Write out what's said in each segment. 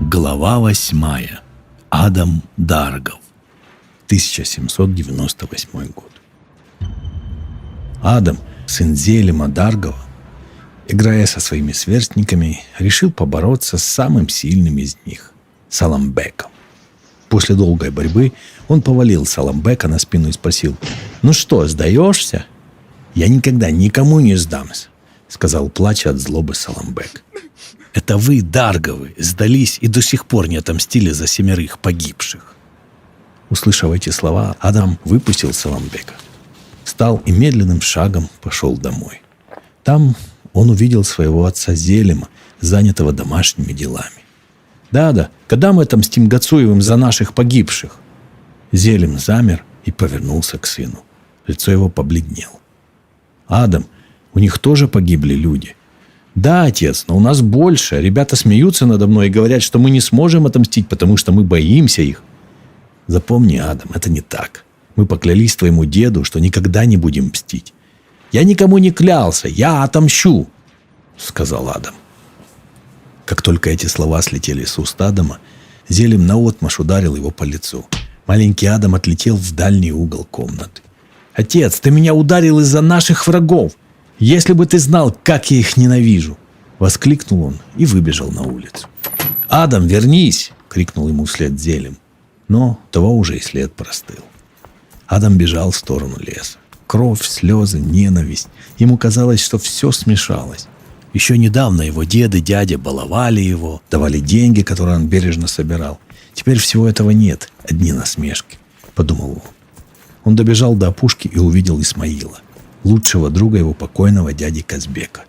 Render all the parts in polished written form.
Глава 8. Адам Даргов. 1798 год. Адам, сын Зелима Даргова, играя со своими сверстниками, решил побороться с самым сильным из них – Саламбеком. После долгой борьбы он повалил Саламбека на спину и спросил: «Ну что, сдаешься?» «Я никогда никому не сдамся», – сказал, плача от злобы Саламбек. «Это вы, Дарговы, сдались и до сих пор не отомстили за 7 погибших». Услышав эти слова, Адам выпустил Саламбека, встал и медленным шагом пошел домой. Там он увидел своего отца Зелима, занятого домашними делами. «Да, когда мы отомстим Гацуевым за наших погибших?» Зелим замер и повернулся к сыну. Лицо его побледнело. «Адам, у них тоже погибли люди». «Да, отец, но у нас больше. Ребята смеются надо мной и говорят, что мы не сможем отомстить, потому что мы боимся их». «Запомни, Адам, это не так. Мы поклялись твоему деду, что никогда не будем мстить». «Я никому не клялся. Я отомщу», — сказал Адам. Как только эти слова слетели с уст Адама, Зелим наотмашь ударил его по лицу. Маленький Адам отлетел в дальний угол комнаты. «Отец, ты меня ударил из-за наших врагов! Если бы ты знал, как я их ненавижу!» — воскликнул он и выбежал на улицу. «Адам, вернись!» — крикнул ему вслед Зелим. Но того уже и след простыл. Адам бежал в сторону леса. Кровь, слезы, ненависть. Ему казалось, что все смешалось. Еще недавно его дед и дядя баловали его, давали деньги, которые он бережно собирал. Теперь всего этого нет, одни насмешки, подумал он. Он добежал до опушки и увидел Исмаила, лучшего друга его покойного дяди Казбека.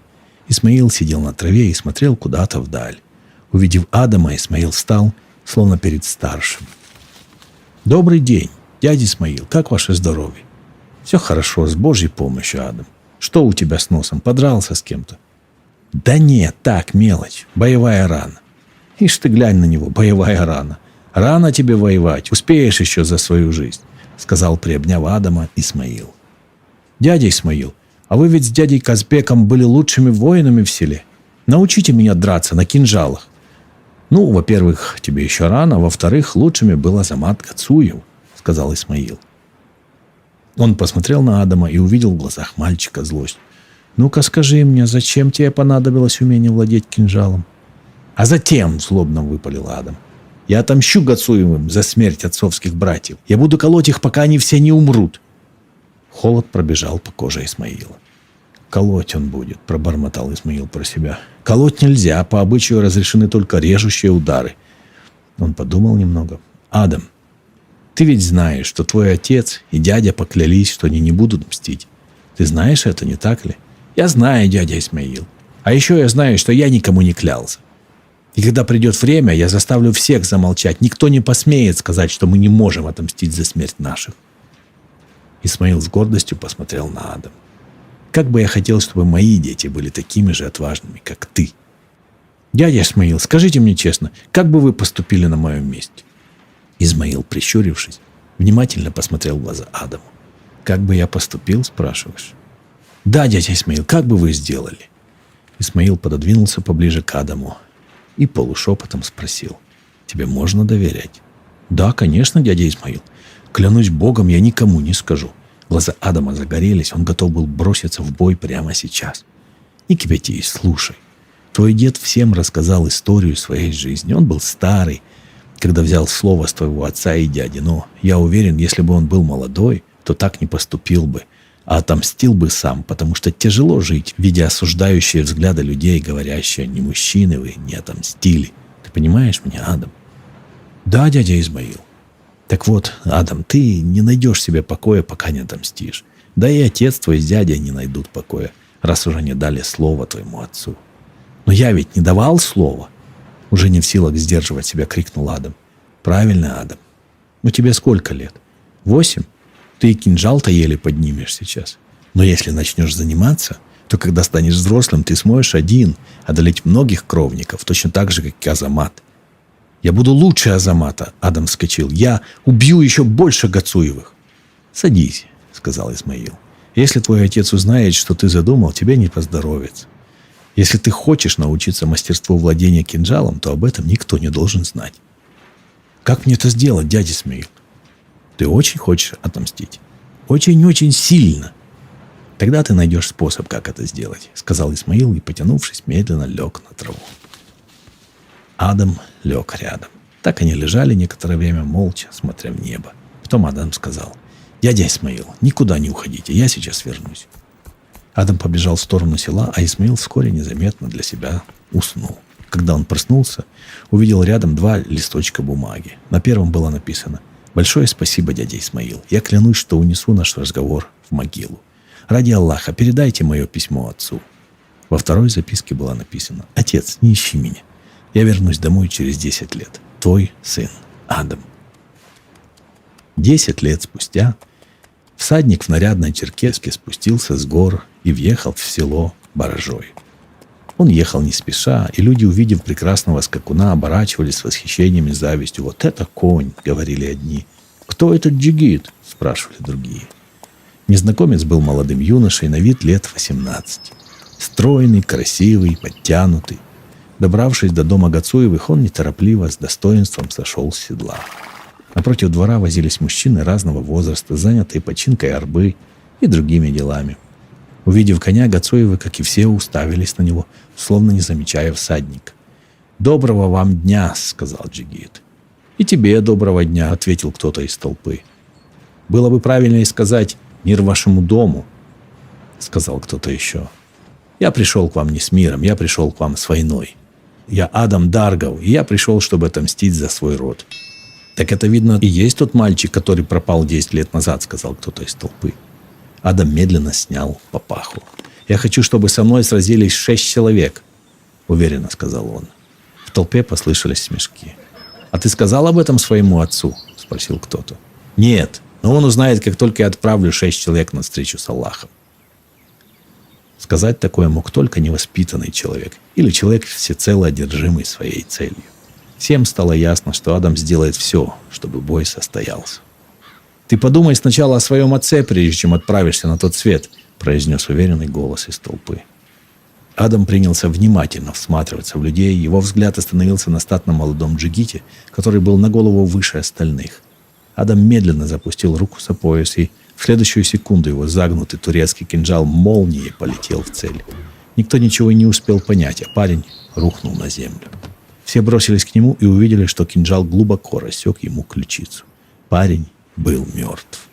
Исмаил сидел на траве и смотрел куда-то вдаль. Увидев Адама, Исмаил встал, словно перед старшим. «Добрый день, дядя Исмаил, как ваше здоровье?» «Все хорошо, с Божьей помощью, Адам. Что у тебя с носом, подрался с кем-то?» «Да нет, так, мелочь, боевая рана». «Ишь ты, глянь на него, боевая рана. Рано тебе воевать, успеешь еще за свою жизнь», — сказал, приобняв Адама, Исмаил. «Дядя Исмаил, а вы ведь с дядей Казбеком были лучшими воинами в селе. Научите меня драться на кинжалах». «Ну, во-первых, тебе еще рано, а во-вторых, лучшими был Азамат Гацуев», — сказал Исмаил. Он посмотрел на Адама и увидел в глазах мальчика злость. «Ну-ка скажи мне, зачем тебе понадобилось умение владеть кинжалом?» «А затем», — злобно выпалил Адам, — «я отомщу Гацуевым за смерть отцовских братьев. Я буду колоть их, пока они все не умрут». Холод пробежал по коже Исмаила. «Колоть он будет», — пробормотал Исмаил про себя. «Колоть нельзя, по обычаю разрешены только режущие удары». Он подумал немного. «Адам, ты ведь знаешь, что твой отец и дядя поклялись, что они не будут мстить. Ты знаешь это, не так ли?» «Я знаю, дядя Исмаил. А еще я знаю, что я никому не клялся. И когда придет время, я заставлю всех замолчать. Никто не посмеет сказать, что мы не можем отомстить за смерть наших». Исмаил с гордостью посмотрел на Адама. «Как бы я хотел, чтобы мои дети были такими же отважными, как ты. Дядя Исмаил, скажите мне честно, как бы вы поступили на моем месте?» Исмаил, прищурившись, внимательно посмотрел в глаза Адаму. «Как бы я поступил, спрашиваешь?» «Да, дядя Исмаил, как бы вы сделали?» Исмаил пододвинулся поближе к Адаму и полушепотом спросил: «Тебе можно доверять?» «Да, конечно, дядя Исмаил. Клянусь Богом, я никому не скажу». Глаза Адама загорелись, он готов был броситься в бой прямо сейчас. «Не кипятись, слушай. Твой дед всем рассказал историю своей жизни. Он был старый, когда взял слово с твоего отца и дяди. Но я уверен, если бы он был молодой, то так не поступил бы, а отомстил бы сам, потому что тяжело жить, видя осуждающие взгляды людей, говорящие: «Не мужчины вы, не отомстили». Ты понимаешь меня, Адам?» «Да, дядя Исмаил». «Так вот, Адам, ты не найдешь себе покоя, пока не отомстишь. Да и отец твой с дядей не найдут покоя, раз уже не дали слова твоему отцу». «Но я ведь не давал слова!» Уже не в силах сдерживать себя, крикнул Адам. «Правильно, Адам. Ну тебе сколько лет? 8? Ты и кинжал-то еле поднимешь сейчас. Но если начнешь заниматься, то когда станешь взрослым, ты сможешь один одолеть многих кровников, точно так же, как и Азамат». «Я буду лучше Азамата», — Адам вскочил. «Я убью еще больше Гацуевых». «Садись», — сказал Исмаил. «Если твой отец узнает, что ты задумал, тебе не поздоровится. Если ты хочешь научиться мастерству владения кинжалом, то об этом никто не должен знать. Как мне это сделать, дядя Исмаил? Ты очень хочешь отомстить? Очень-очень сильно. Тогда ты найдешь способ, как это сделать, сказал Исмаил и, потянувшись, медленно лег на траву. Адам лег рядом. Так они лежали некоторое время молча, смотря в небо. Потом Адам сказал: «Дядя Исмаил, никуда не уходите, я сейчас вернусь». Адам побежал в сторону села, а Исмаил вскоре незаметно для себя уснул. Когда он проснулся, увидел рядом 2 листочка бумаги. На первом было написано: «Большое спасибо, дядя Исмаил. Я клянусь, что унесу наш разговор в могилу. Ради Аллаха, передайте мое письмо отцу». Во второй записке было написано: «Отец, не ищи меня. Я вернусь домой через 10 лет. Твой сын Адам». 10 лет спустя всадник в нарядной черкеске спустился с гор и въехал в село Баражой. Он ехал не спеша, и люди, увидев прекрасного скакуна, оборачивались с восхищением и завистью. «Вот это конь!» — говорили одни. «Кто этот джигит?» — спрашивали другие. Незнакомец был молодым юношей, на вид лет 18. Стройный, красивый, подтянутый. Добравшись до дома Гацуевых, он неторопливо, с достоинством сошел с седла. Напротив двора возились мужчины разного возраста, занятые починкой арбы и другими делами. Увидев коня, Гацуевы, как и все, уставились на него, словно не замечая всадника. «Доброго вам дня!» — сказал джигит. «И тебе доброго дня!» — ответил кто-то из толпы. «Было бы правильнее сказать «мир вашему дому», — сказал кто-то еще. «Я пришел к вам не с миром, я пришел к вам с войной. Я Адам Даргов, и я пришел, чтобы отомстить за свой род». «Так это, видно, и есть тот мальчик, который пропал 10 лет назад», — сказал кто-то из толпы. Адам медленно снял папаху. «Я хочу, чтобы со мной сразились 6 человек», — уверенно сказал он. В толпе послышались смешки. «А ты сказал об этом своему отцу?» — спросил кто-то. «Нет, но он узнает, как только я отправлю 6 человек на встречу с Аллахом». Сказать такое мог только невоспитанный человек или человек, всецело одержимый своей целью. Всем стало ясно, что Адам сделает все, чтобы бой состоялся. «Ты подумай сначала о своем отце, прежде чем отправишься на тот свет», — произнес уверенный голос из толпы. Адам принялся внимательно всматриваться в людей. Его взгляд остановился на статном молодом джигите, который был на голову выше остальных. Адам медленно запустил руку за пояс, и в следующую секунду его загнутый турецкий кинжал молнией полетел в цель. Никто ничего не успел понять, а парень рухнул на землю. Все бросились к нему и увидели, что кинжал глубоко рассек ему ключицу. Парень был мертв.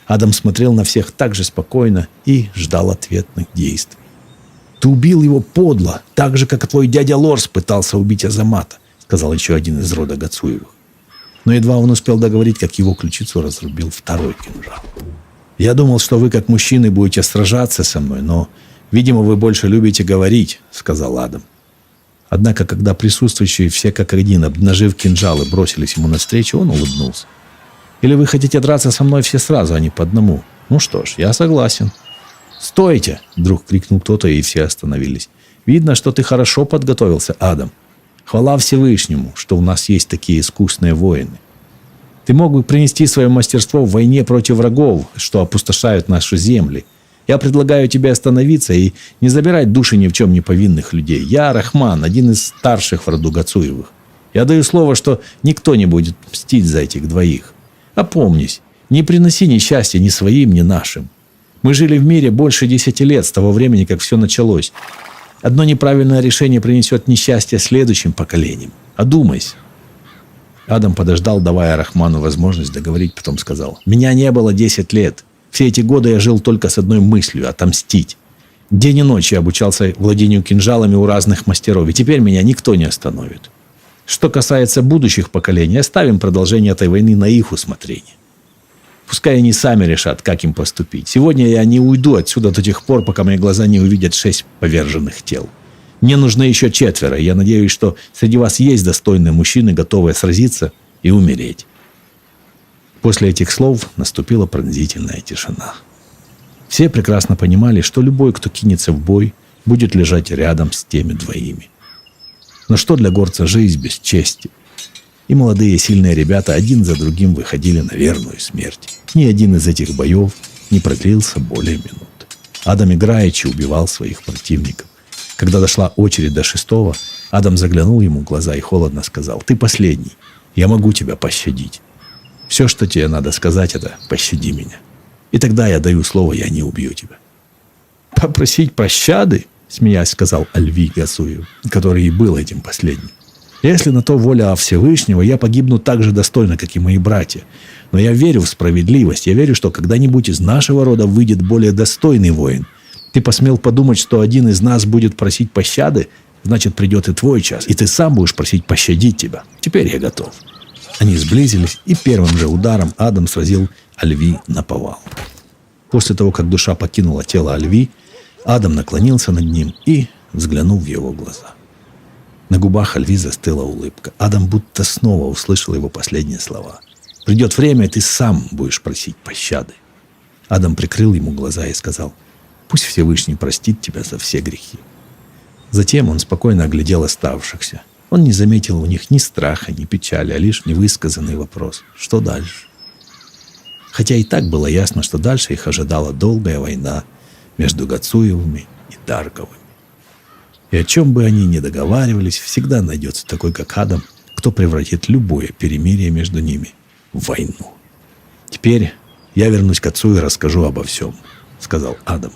Адам смотрел на всех так же спокойно и ждал ответных действий. «Ты убил его подло, так же, как твой дядя Лорс пытался убить Азамата», сказал еще один из рода Гацуевых. Но едва он успел договорить, как его ключицу разрубил второй кинжал. «Я думал, что вы, как мужчины, будете сражаться со мной, но, видимо, вы больше любите говорить», сказал Адам. Однако, когда присутствующие все как один, обнажив кинжалы, бросились ему навстречу, он улыбнулся. «Или вы хотите драться со мной все сразу, а не по одному? Ну что ж, я согласен». «Стойте!» — вдруг крикнул кто-то, и все остановились. «Видно, что ты хорошо подготовился, Адам. Хвала Всевышнему, что у нас есть такие искусные воины. Ты мог бы принести свое мастерство в войне против врагов, что опустошают наши земли. Я предлагаю тебе остановиться и не забирать души ни в чем не повинных людей. Я Рахман, один из старших в роду Гацуевых. Я даю слово, что никто не будет мстить за этих двоих. Опомнись, не приноси несчастья ни своим, ни нашим. Мы жили в мире больше 10 лет с того времени, как все началось. Одно неправильное решение принесет несчастье следующим поколениям. Одумайся». Адам подождал, давая Рахману возможность договорить, потом сказал: «Меня не было 10 лет. Все эти годы я жил только с одной мыслью – отомстить. День и ночь я обучался владению кинжалами у разных мастеров, и теперь меня никто не остановит. Что касается будущих поколений, оставим продолжение этой войны на их усмотрение. Пускай они сами решат, как им поступить. Сегодня я не уйду отсюда до тех пор, пока мои глаза не увидят 6 поверженных тел. Мне нужны еще 4, и я надеюсь, что среди вас есть достойные мужчины, готовые сразиться и умереть». После этих слов наступила пронзительная тишина. Все прекрасно понимали, что любой, кто кинется в бой, будет лежать рядом с теми двоими. Но что для горца жизнь без чести? И молодые сильные ребята один за другим выходили на верную смерть. Ни один из этих боев не продлился более минуты. Адам играючи убивал своих противников. Когда дошла очередь до 6-го, Адам заглянул ему в глаза и холодно сказал: «Ты последний. Я могу тебя пощадить. Все, что тебе надо сказать, это пощади меня. И тогда я даю слово, я не убью тебя». «Попросить пощады?» — смеясь сказал Альви Гацуев, который и был этим последним. «Если на то воля Всевышнего, я погибну так же достойно, как и мои братья. Но я верю в справедливость. Я верю, что когда-нибудь из нашего рода выйдет более достойный воин. Ты посмел подумать, что один из нас будет просить пощады? Значит, придет и твой час, и ты сам будешь просить пощадить тебя. Теперь я готов». Они сблизились, и первым же ударом Адам сразил Альви наповал. После того, как душа покинула тело Альви, Адам наклонился над ним и взглянул в его глаза. На губах Альви застыла улыбка. Адам будто снова услышал его последние слова. «Придет время, и ты сам будешь просить пощады». Адам прикрыл ему глаза и сказал: «Пусть Всевышний простит тебя за все грехи». Затем он спокойно оглядел оставшихся. Он не заметил у них ни страха, ни печали, а лишь невысказанный вопрос: что дальше? Хотя и так было ясно, что дальше их ожидала долгая война между Гацуевыми и Дарговыми. И о чем бы они ни договаривались, всегда найдется такой, как Адам, кто превратит любое перемирие между ними в войну. «Теперь я вернусь к отцу и расскажу обо всем», — сказал Адам.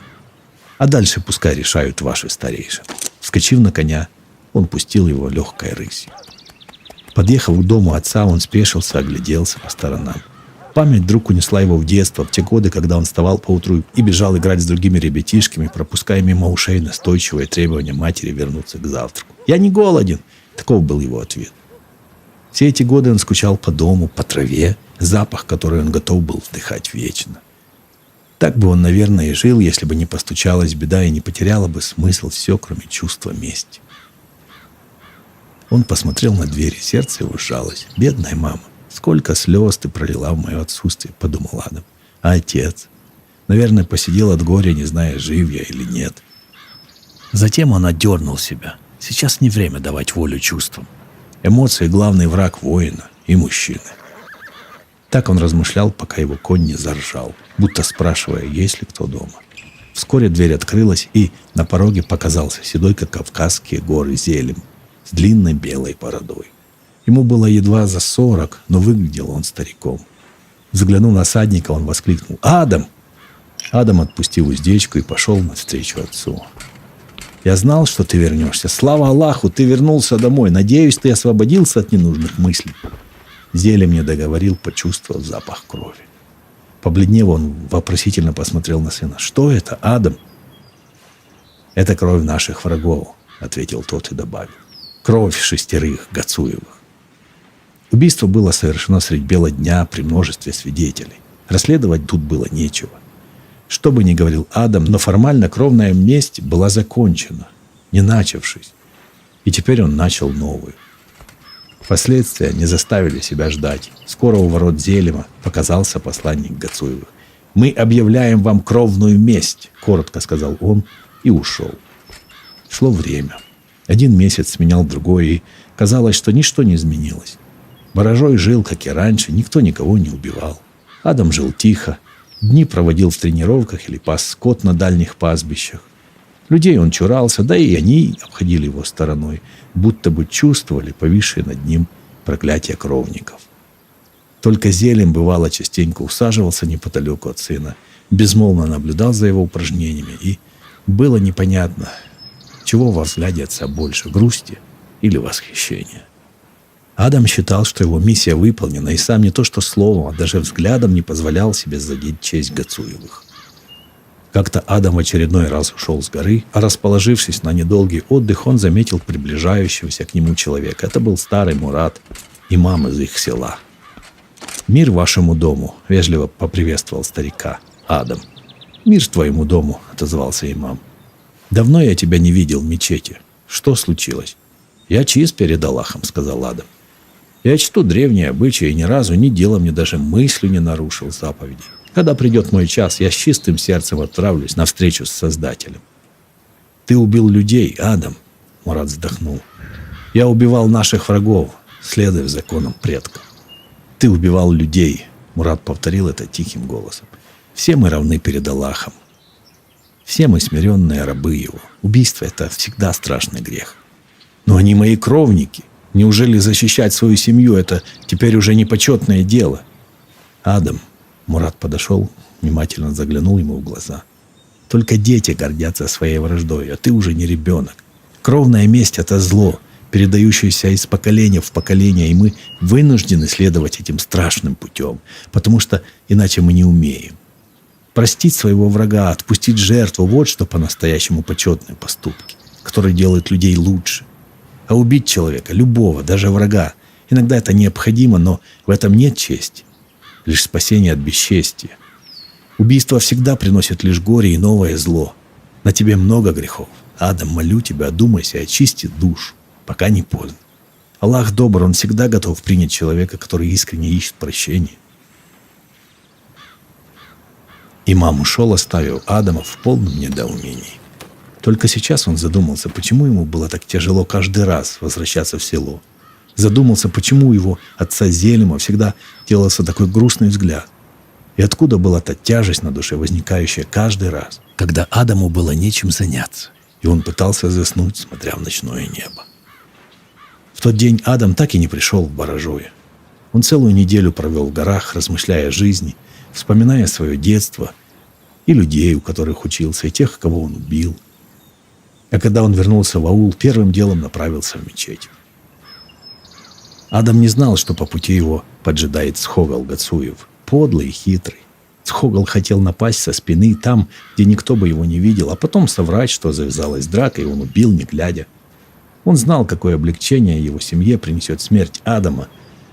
«А дальше пускай решают ваши старейшины». Вскочив на коня, он пустил его легкой рысью. Подъехав к дому отца, он спешился, огляделся по сторонам. Память вдруг унесла его в детство, в те годы, когда он вставал поутру и бежал играть с другими ребятишками, пропуская мимо ушей настойчивое требование матери вернуться к завтраку. «Я не голоден!» — таков был его ответ. Все эти годы он скучал по дому, по траве, запах, который он готов был вдыхать вечно. Так бы он, наверное, и жил, если бы не постучалась беда и не потеряла бы смысл все, кроме чувства мести. Он посмотрел на дверь, и сердце его сжалось. «Бедная мама! Сколько слез ты пролила в мое отсутствие», — подумал Адам. «А отец? Наверное, посидел от горя, не зная, жив я или нет». Затем он отдернул себя. Сейчас не время давать волю чувствам. Эмоции — главный враг воина и мужчины. Так он размышлял, пока его конь не заржал, будто спрашивая, есть ли кто дома. Вскоре дверь открылась, и на пороге показался седой, как Кавказские горы, Зелим с длинной белой бородой. Ему было едва за 40, но выглядел он стариком. Взглянув на всадника, он воскликнул: «Адам!» Адам отпустил уздечку и пошел навстречу отцу. «Я знал, что ты вернешься. Слава Аллаху, ты вернулся домой. Надеюсь, ты освободился от ненужных мыслей». Зелим не договорил, почувствовав запах крови. Побледнев, он вопросительно посмотрел на сына. «Что это, Адам?» «Это кровь наших врагов», — ответил тот и добавил. «Кровь 6 Гацуевых». Убийство было совершено средь бела дня при множестве свидетелей. Расследовать тут было нечего. Что бы ни говорил Адам, но формально кровная месть была закончена, не начавшись. И теперь он начал новую. Последствия не заставили себя ждать. Скоро у ворот Зелима показался посланник Гацуевых. «Мы объявляем вам кровную месть», — коротко сказал он и ушел. Шло время. 1 месяц сменял другой, и казалось, что ничто не изменилось. Ворожой жил, как и раньше, никто никого не убивал. Адам жил тихо, дни проводил в тренировках или пас скот на дальних пастбищах. Людей он чурался, да и они обходили его стороной, будто бы чувствовали повисшее над ним проклятие кровников. Только Зелим, бывало, частенько усаживался неподалеку от сына, безмолвно наблюдал за его упражнениями, и было непонятно, чего во взгляде отца больше — грусти или восхищения. Адам считал, что его миссия выполнена, и сам не то что словом, а даже взглядом не позволял себе задеть честь Гацуевых. Как-то Адам в очередной раз ушел с горы, а расположившись на недолгий отдых, он заметил приближающегося к нему человека. Это был старый Мурат, имам из их села. «Мир вашему дому», — вежливо поприветствовал старика Адам. «Мир твоему дому», — отозвался имам. «Давно я тебя не видел в мечети. Что случилось?» «Я чист перед Аллахом», — сказал Адам. «Я чту древние обычаи и ни разу ни делом, ни даже мыслью не нарушил заповеди. Когда придет мой час, я с чистым сердцем отправлюсь на встречу с Создателем». «Ты убил людей, Адам», — Мурат вздохнул. «Я убивал наших врагов, следуя законам предков». «Ты убивал людей», — Мурат повторил это тихим голосом. «Все мы равны перед Аллахом. Все мы смиренные рабы его. Убийство — это всегда страшный грех. Но они мои кровники. Неужели защищать свою семью — это теперь уже не почетное дело? Адам, Мурат подошел, внимательно заглянул ему в глаза. Только дети гордятся своей враждой, а ты уже не ребенок. Кровная месть — это зло, передающееся из поколения в поколение, и мы вынуждены следовать этим страшным путем, потому что иначе мы не умеем. Простить своего врага, отпустить жертву — вот что по-настоящему почетные поступки, которые делают людей лучше. А убить человека, любого, даже врага, иногда это необходимо, но в этом нет чести. Лишь спасение от бесчестия. Убийство всегда приносит лишь горе и новое зло. На тебе много грехов. Адам, молю тебя, одумайся и очисти душу, пока не поздно. Аллах добр, Он всегда готов принять человека, который искренне ищет прощения. Имам ушел, оставив Адама в полном недоумении. Только сейчас он задумался, почему ему было так тяжело каждый раз возвращаться в село. Задумался, почему у его отца Зелима всегда делался такой грустный взгляд. И откуда была та тяжесть на душе, возникающая каждый раз, когда Адаму было нечем заняться, и он пытался заснуть, смотря в ночное небо. В тот день Адам так и не пришел в Баражуе. Он целую неделю провел в горах, размышляя о жизни, вспоминая свое детство и людей, у которых учился, и тех, кого он убил. А когда он вернулся в аул, первым делом направился в мечеть. Адам не знал, что по пути его поджидает Схогал Гацуев, подлый и хитрый. Схогал хотел напасть со спины там, где никто бы его не видел, а потом соврать, что завязалась драка, и он убил, не глядя. Он знал, какое облегчение его семье принесет смерть Адама,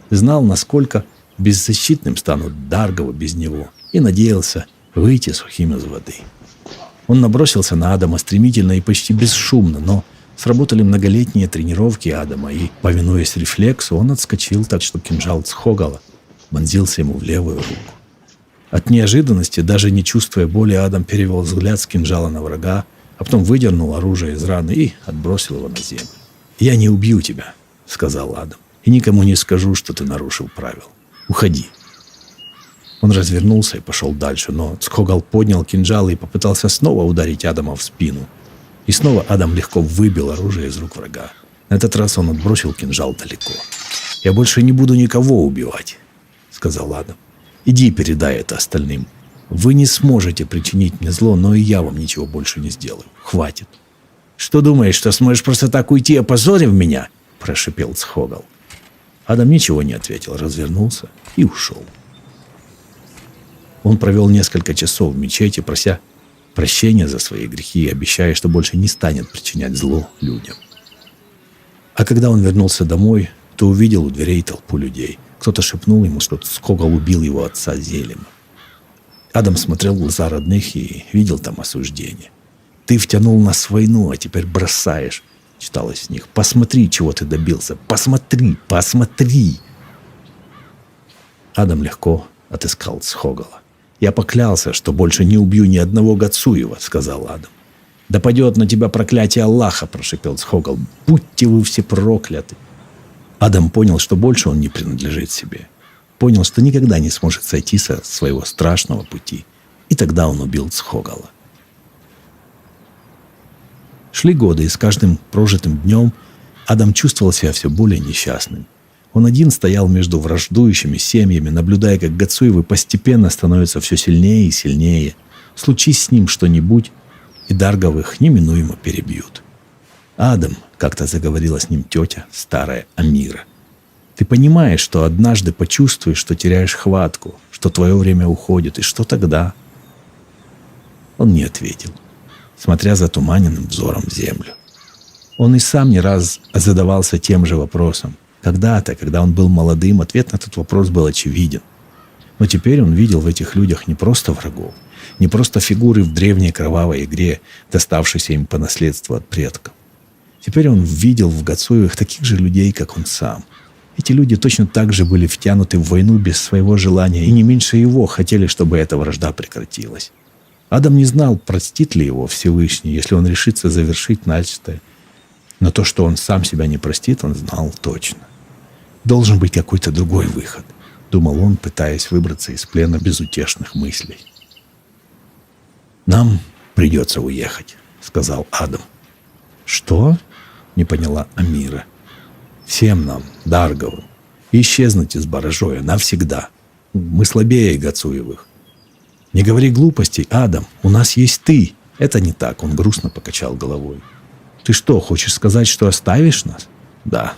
знал, насколько беззащитным станут Дарговы без него, и надеялся выйти сухим из воды. Он набросился на Адама стремительно и почти бесшумно, но сработали многолетние тренировки Адама, и, повинуясь рефлексу, он отскочил так, что кинжал Схогала вонзился ему в левую руку. От неожиданности, даже не чувствуя боли, Адам перевел взгляд с кинжала на врага, а потом выдернул оружие из раны и отбросил его на землю. «Я не убью тебя», — сказал Адам, — «и никому не скажу, что ты нарушил правила. Уходи». Он развернулся и пошел дальше, но Схогал поднял кинжал и попытался снова ударить Адама в спину. И снова Адам легко выбил оружие из рук врага. На этот раз он отбросил кинжал далеко. «Я больше не буду никого убивать», — сказал Адам. «Иди передай это остальным. Вы не сможете причинить мне зло, но и я вам ничего больше не сделаю. Хватит». «Что думаешь, что сможешь просто так уйти, опозорив меня?» – прошипел Схогал. Адам ничего не ответил, развернулся и ушел. Он провел несколько часов в мечети, прося прощения за свои грехи и обещая, что больше не станет причинять зло людям. А когда он вернулся домой, то увидел у дверей толпу людей. Кто-то шепнул ему, что Схогал убил его отца Зелима. Адам смотрел в глаза родных и видел там осуждение. «Ты втянул нас в войну, а теперь бросаешь», — читалось в них. «Посмотри, чего ты добился! Посмотри! Посмотри!» Адам легко отыскал Схогала. «Я поклялся, что больше не убью ни одного Гацуева», — сказал Адам. «Да падет на тебя проклятие Аллаха», — прошипел Схогал. «Будьте вы все прокляты». Адам понял, что больше он не принадлежит себе. Понял, что никогда не сможет сойти со своего страшного пути. И тогда он убил Схогала. Шли годы, и с каждым прожитым днем Адам чувствовал себя все более несчастным. Он один стоял между враждующими семьями, наблюдая, как Гацуевы постепенно становятся все сильнее и сильнее. Случись с ним что-нибудь, и Дарговых неминуемо перебьют. «Адам», — как-то заговорила с ним тетя, старая Амира, — «ты понимаешь, что однажды почувствуешь, что теряешь хватку, что твое время уходит, и что тогда?» Он не ответил, смотря затуманенным взором в землю. Он и сам не раз задавался тем же вопросом. Когда-то, когда он был молодым, ответ на этот вопрос был очевиден. Но теперь он видел в этих людях не просто врагов, не просто фигуры в древней кровавой игре, доставшейся им по наследству от предков. Теперь он видел в Гацуевых таких же людей, как он сам. Эти люди точно так же были втянуты в войну без своего желания, и не меньше его хотели, чтобы эта вражда прекратилась. Адам не знал, простит ли его Всевышний, если он решится завершить начатое. Но то, что он сам себя не простит, он знал точно. Должен быть какой-то другой выход, думал он, пытаясь выбраться из плена безутешных мыслей. Нам «Придется уехать», — сказал Адам. «Что?» — не поняла Амира. «Всем нам, Дарговым, исчезнуть из Баражоя навсегда. Мы слабее Гацуевых». «Не говори глупостей, Адам, у нас есть ты». «Это не так», — он грустно покачал головой. «Ты что, хочешь сказать, что оставишь нас?» «Да».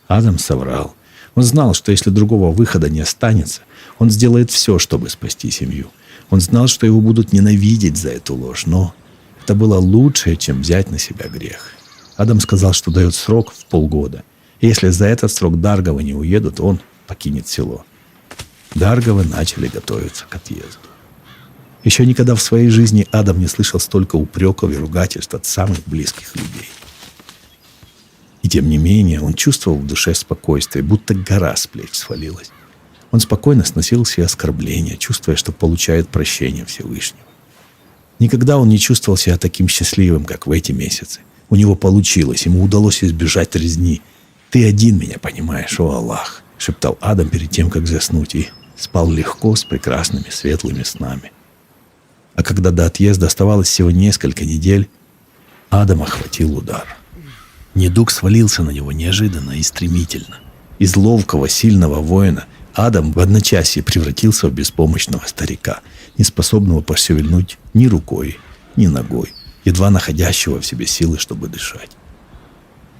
Адам соврал. Он знал, что если другого выхода не останется, он сделает все, чтобы спасти семью. Он знал, что его будут ненавидеть за эту ложь, но это было лучшее, чем взять на себя грех. Адам сказал, что дает срок в полгода. И если за этот срок Дарговы не уедут, он покинет село. Дарговы начали готовиться к отъезду. Еще никогда в своей жизни Адам не слышал столько упреков и ругательств от самых близких людей. И тем не менее он чувствовал в душе спокойствие, будто гора с плеч свалилась. Он спокойно сносил все оскорбления, чувствуя, что получает прощение Всевышнего. Никогда он не чувствовал себя таким счастливым, как в эти месяцы. У него получилось, ему удалось избежать резни. «Ты один меня понимаешь, о Аллах», — шептал Адам перед тем, как заснуть, и спал легко с прекрасными светлыми снами. А когда до отъезда оставалось всего несколько недель, Адама охватил удар. Недуг свалился на него неожиданно и стремительно. Из ловкого, сильного воина Адам в одночасье превратился в беспомощного старика, неспособного пошевельнуть ни рукой, ни ногой, едва находящего в себе силы, чтобы дышать.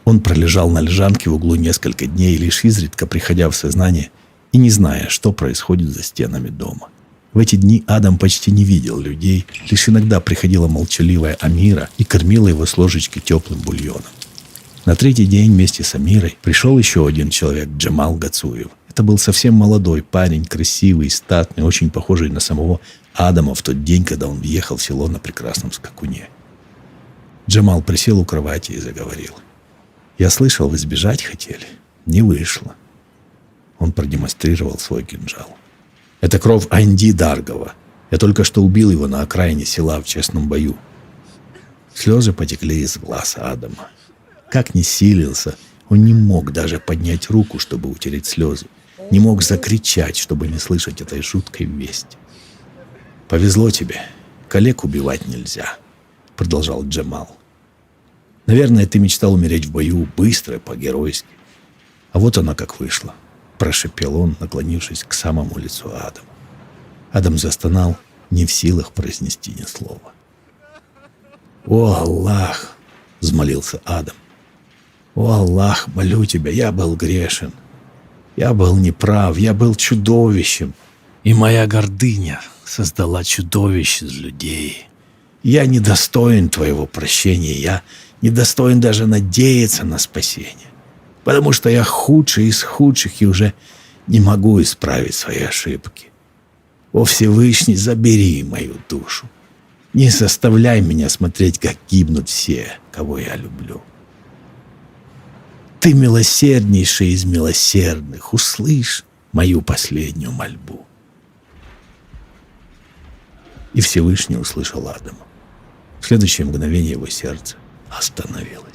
Он пролежал на лежанке в углу несколько дней, лишь изредка приходя в сознание и не зная, что происходит за стенами дома. В эти дни Адам почти не видел людей, лишь иногда приходила молчаливая Амира и кормила его с ложечки теплым бульоном. На третий день вместе с Амирой пришел еще один человек, Джамал Гацуев. Это был совсем молодой парень, красивый, статный, очень похожий на самого Адама в тот день, когда он въехал в село на прекрасном скакуне. Джамал присел у кровати и заговорил. «Я слышал, вы сбежать хотели. Не вышло». Он продемонстрировал свой кинжал. «Это кровь Анди Даргова. Я только что убил его на окраине села в честном бою». Слезы потекли из глаз Адама. Как ни силился, он не мог даже поднять руку, чтобы утереть слезы. Не мог закричать, чтобы не слышать этой жуткой вести. «Повезло тебе. Коллег убивать нельзя», — продолжал Джамал. «Наверное, ты мечтал умереть в бою быстро, по-геройски. А вот оно как вышло», — прошепел он, наклонившись к самому лицу Адама. Адам застонал, не в силах произнести ни слова. «О, Аллах!» — взмолился Адам. «О, Аллах, молю тебя, я был грешен. Я был неправ, я был чудовищем. И моя гордыня создала чудовищ из людей. Я недостоин твоего прощения, я недостоин даже надеяться на спасение. Потому что я худший из худших и уже не могу исправить свои ошибки. О Всевышний, забери мою душу. Не заставляй меня смотреть, как гибнут все, кого я люблю. Ты милосерднейший из милосердных, услышь мою последнюю мольбу». И Всевышний услышал Адама. В следующее мгновение его сердце остановилось.